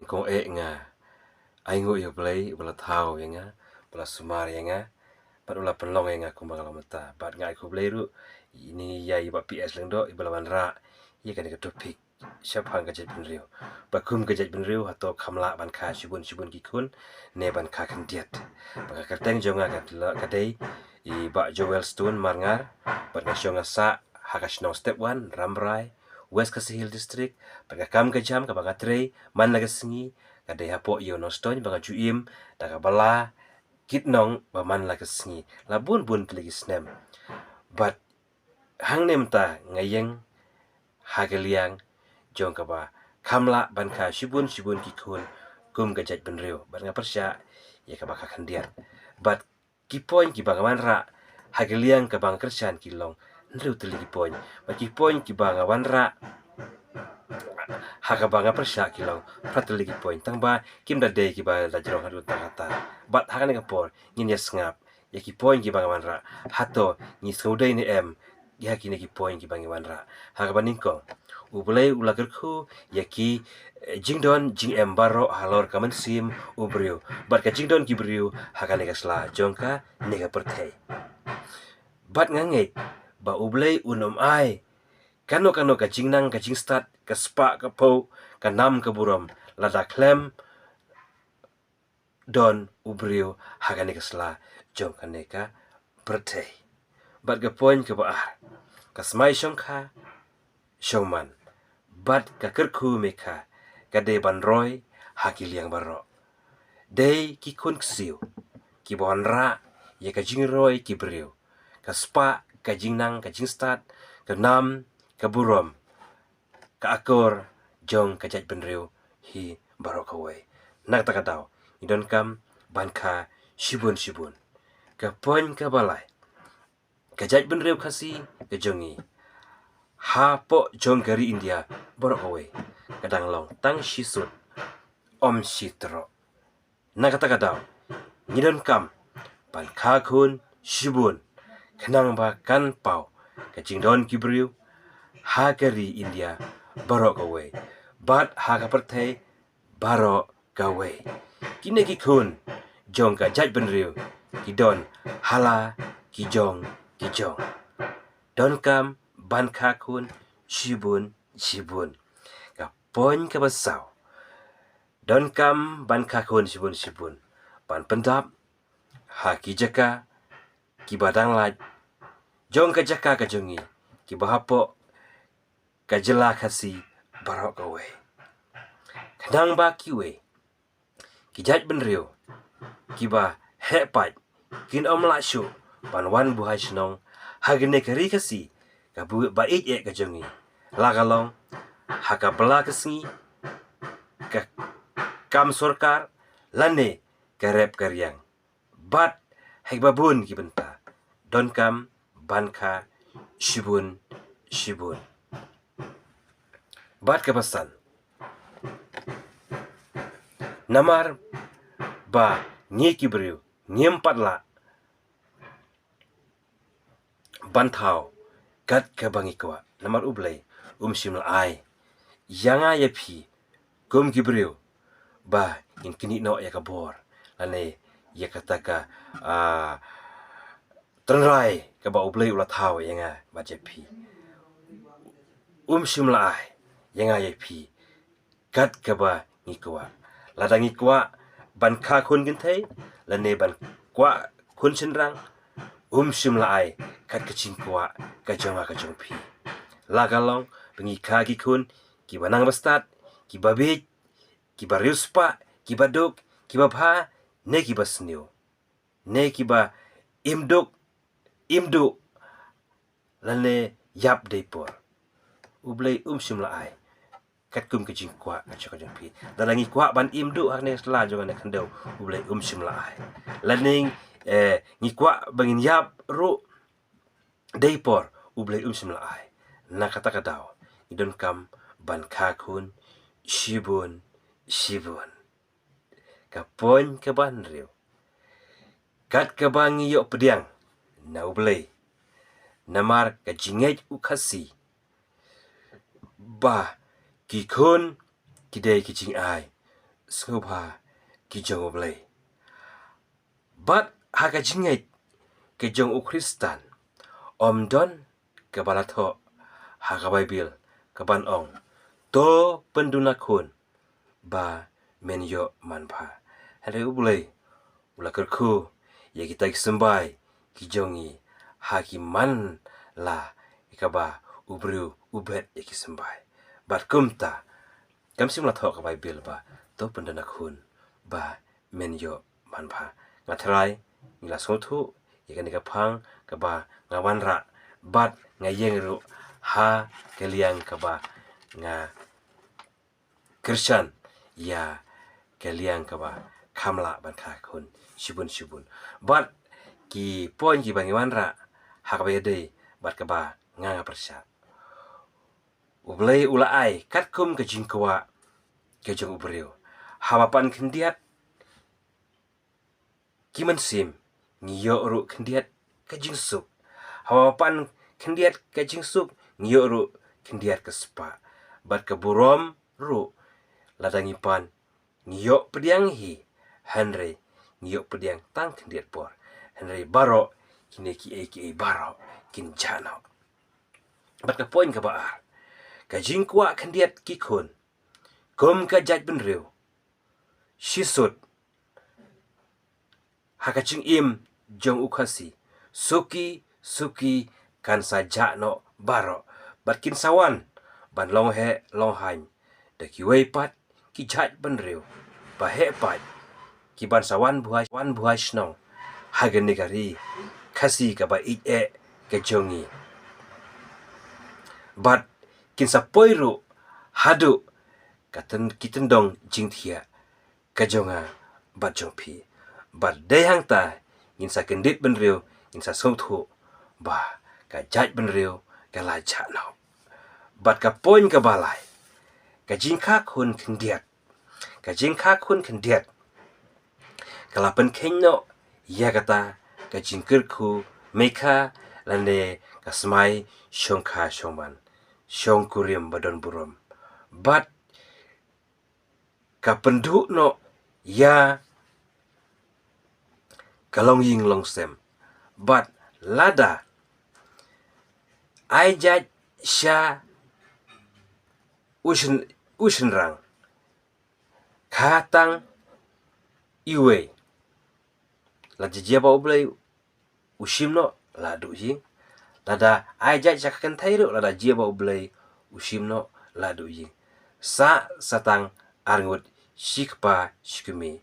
kong nga aingo yo play bala thau nga bala sumar nga pat ula penlong nga kumbang lamata pat ngai ku play ru ini ya iba PS lengdo ibala wanra ye kan ke topik syapang ka jat binriu bakum ka jat binriu hato khamla ban kha shibun ki kun ne ban kha kan diat baka kateng jonga ka dei I ba Joel Stone marngar bat nga sa hakasno step 1 Ramrai West Khasi Hill District baka kam ka jam ka baka trei man laga singi ka dei hapo yo no stone baka juim daga bala kitnong ba man laga singi la bun peligi snem but hang nem ta ngayeng hageliang jong ka ba kamla ban kha shibun ki kun kum ka jat benriu bat nga persya ya ka baka khandiat but ki point ki banga wanra hageliang ka bang kersan ki long nriu teligi point but ki point ki banga wanra haga banga persya ki long prateligi point tang ba kim da day ki ba da jero hadu kata but haga ne kapor ngin ya ngap ya ki point ki banga wanra hato ni saudai ni em ya ki ne ki point ki banga wanra haga baningko ubulai ulagerku ya ki jingdon jing em baro halor kaman sim ubriu but ka jingdon ki briu haga ne kasla jongka ne ka perthei but ngangai ba ublei unom ai kano ka jingnang ka jingstart ka spa ka po ka nam ka buram lada klem don ubriu haga ne kasla jongka ne ka perthei but ga point ka ba ka smai shongkha showman bat ka kerku meka ka de banroy hakiliang baro dei ki kun ksiu ki bonra ye ka jingroy ki briu ka spa ka jingnang ka jingstat ka nam ka burom ka akor jong ka jat benriu hi baro ka wei nak ta ka daw idon kam ban kha shibun ka pon ka balai ka jat benriu khasi ka jongi ha po jong gari India borok away kadang long tang shisut om shitro nakata kadaw ngidon kam pan kha kun shibun khnang ba kan pau ka jingdon kibriu ha gari India borok away bat ha ka perthei barok gawe kine ki kun jong ka jat benriu kidon hala ki jong don kam ban kha kun shibun ka pon ka basau don kam ban kha kun shibun pan pendap ha ki jaka ki badang laj jong ka jaka ka jongi ki bahapo ka jela khasi barok ka we kadang ba ki we ki jat benriu ki ba he pat kin om la shu pan wan buhai snong hagne kari khasi ka bu ba e ka jongi lagalong haka bela kesengi ka kam sorkar lane karep karyang bat hek babun ki benta don kam banka shibun bat ka pasan namar ba ngi ki briu ngiem patla bantau gat ka bangi kwa namar ublei simla ai yanga ya phi kum gibriu ba in kini no ya kabor ane ya kataka tranrai ka ba ublei ula thau yanga ba je phi simla ai yanga ya phi gat ka ba ngikwa ladang ngikwa ban kha kun ginthei lane ban kwa kun chinrang simla ai kat kaching kwa ka jonga ka jong phi lagalong pengi kagi kun ki banang bastat ki babej ki bariuspa ki baduk ki babha ne ki basniu ne ki ba imdu lane yap depor ublei simla ai kat kum ke jing kwa ka jong pi dalangi kwa ban imdu hak ne sla jong ne khandeu ublei simla ai laning ngi kwa bangin yap ru depor ublei simla ai nakata kadaw idon kam ban kha kun shibun ka pon ka ban riu kat ka bangi yo pediang na ublei namar ka jingej ukhasi ba ki kun kidei ki jing ai sngubha ki jong oblay. But haga jingait ke jong ukristan omdon ke balatho haga Bible kaban ong to penduna kun ba menyo manpha. Hare ublay ula kerku ya kita sembai ki jongi haki man la ikaba ubru ubet ya ki sembai. But kumta kam sim la tho ka Bible ba to penduna kun ba menyo manpha. Ngatrai ngila sotu ya kan ikapang kaba ngawanra bat ngayeng ru ha kaliang kaba nga Krishan ya kaliang kaba kamla ban kha kun shibun bat ki poin ki bangiwanra hakaba yade bat kaba nga persya ublay ulai katkum ke jingkwa ke jong ubriu hawapan kendiat kiman sim ngiyo ru kendiat ke jingsuk hawapan kendiat ke jingsuk ngiyo ru kendiat ke spa bat ke burom ru ladangipan ngiyo pediang hi Henry ngiyo pediang tang kendiat por Henry baro kini ki baro kin jano bat ke poin ke baar ke jingkwa kendiat kikun kum ke jaj benriu shisut hakaching im jong ukasi suki kan saja no baro bat kin sawan ban long he long hain de ki wei pat ki jaj benriu ba he pat ki ban sawan buhai snong hagen negari kasi ka ba e ke jongi bat kin sa poiru hadu katan kitendong jingthia ka jonga bat jongpi bat dehang ta ngin sa kendit benriu ngin sa sothu ba ka jaj benriu ka la no bat ka poin ka balai ka jingkha kun kendiat kala pen kenno ya kata ka jingkerku meka lande ka smai shongkha shongman shongkurim badon burom bat ka pendu no ya kalong ying long sem but lada ai jaj sha ushin rang katang iwe la jia ba ublay ushim no la du ying lada ai jaj sha kan thairu lada jia ba ublay ushim no la du ying sa satang arngut shikpa shikumi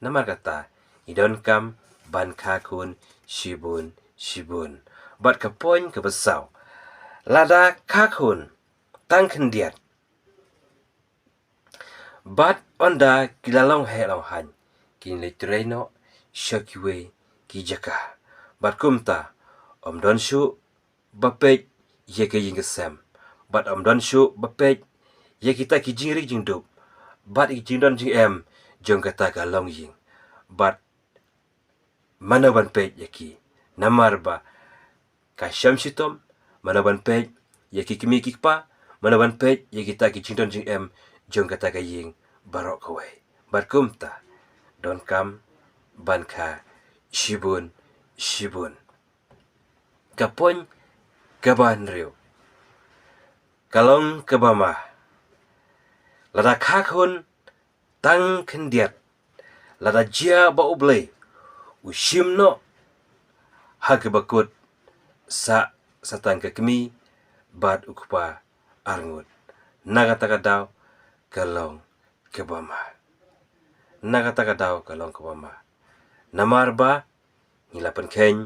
namar kata idon kam ban kha kun shibun bat ka poin ka besau lada kha kun tang kendiat bat onda kilalong he long han kin letreno shakiwe ki jaka bat kumta don shu bapet ye ke ying sam bat don shu bapet ye kita ki jingri jingdup bat i jingdon jing em jong kata ka long ying bat mana ban pej yaki namar ba ka shamshitom mana ban pej yaki kimi kikpa mana ban pej yaki ta ki jingdon jing em jong kata ka ying barok kawai bat kumta don kam ban ka shibun kapon kaban riu kalong kabama lada kakun tang kendiat lada jia ba ublay ushim no hakabakut sa satang kekmi bat ukpa arngut nagatagadaw kalong kabama namar ba ngilapan keny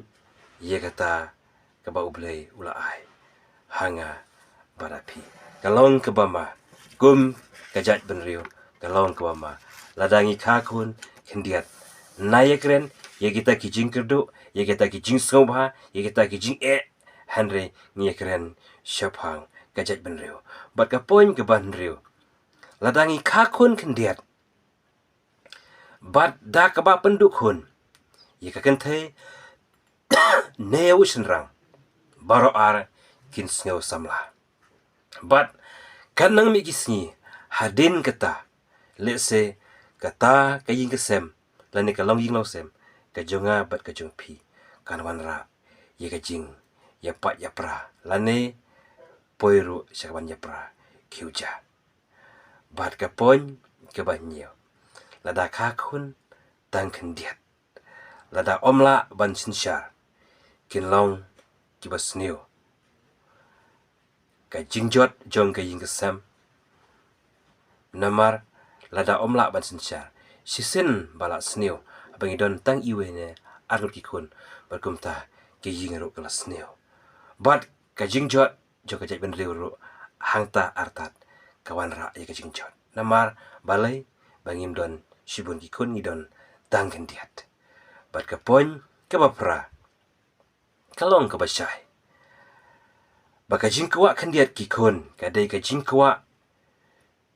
ye kata kaba ublay ulaay hanga barapi kalong kabama kum kajat benriu kalong kabama ladangi kakun kendiat nayekren ye kita kijing kerdu ye kita kijing sobha ye kita kijing Henry ngiyekren syapang kajat benriu bat ka poin ke banriu ladangi kakun kendiat bat da kaba pendukun ye kakente neu senrang baro ar kin sneu samla bat kanang mi gisni hadin kata lese kata ka yin ka sem lani ka long yin lo sem ka jonga bat ka jong pi kan wan ra ye ka jing ya pa ya pra lani poiru syakaban ya pra kiuja bat ka pon ka ba nyo lada ka kun tang kendiat lada omla ban sinsyar kin long ki ba sneo ka jingjot jong ka yin ka sem namar lada omla ban sinsyar sisin bala sneo abangi don tang iwe ne arut ki kun berkumta ke yin ro kala sneo bat ka jingjot jo ka jai ben ro hangta artat kawan ra ye ka jingjot namar balai bangim don shibun ki kun ni don tang kendiat bat ka pon ka bapra kalong ka basai baka jingkwa kendiat ki kun ka dai ka jingkwa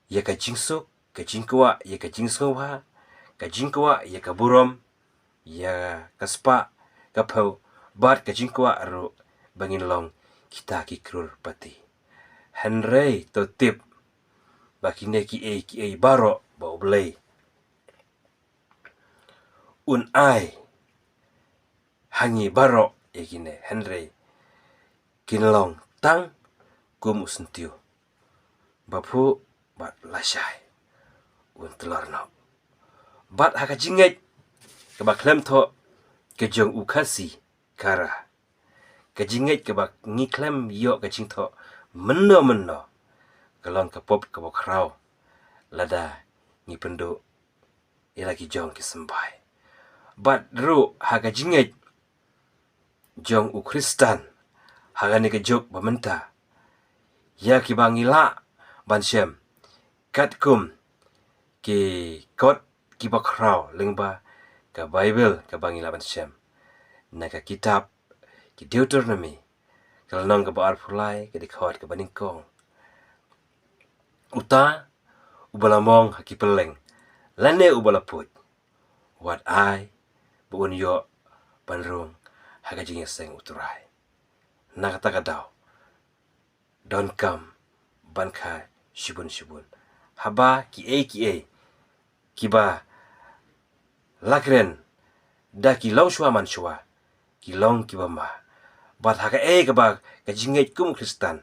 ye ka jingsuk ka jingkwa ye ka jingsowa ka jingkwa ye ka burom ya kaspa ka pau bat ka jingkwa ro bangin long kita ki krur pati henrei to tip bakine ki e baro ba oblei un ai hangi baro egine henrei kinlong tang kum usentiu bapu bat lasai un telorno bat haka jinget ke ba klem tho ke jong ukasi kara ke jinget ke ba ngi klem yo ke jing tho menno kalong ke pop ke ba krau lada ngi pendo ilaki jong ki sembai bat ru haka jinget jong u Kristan haga ni ke jok bamenta ya ki bangila banshem katkum ki kot ki bakrau lengba ka Bible ka bangila banshem na ka kitab ki Deuteronomy kalau nong ka baar pulai ke dikhot ka baningkong uta ubalamong haki peleng lane ubalaput wat ai buun yo banrung haga jingeseng uturai na kata kadau don kam banka shibun haba ki e kiba lakren da ki long shwa man shwa ki long kiba ma bat haka ka ba ka jinget kum Kristan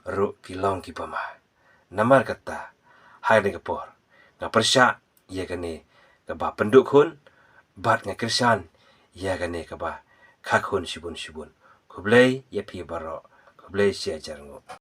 ru ki long kiba ma namar kata hai ne kapor na persya ye kane ka ba penduk hun bat nga Kristan ye kane ka ba khakun shibun kublei ye pi baro kublei sia jarngo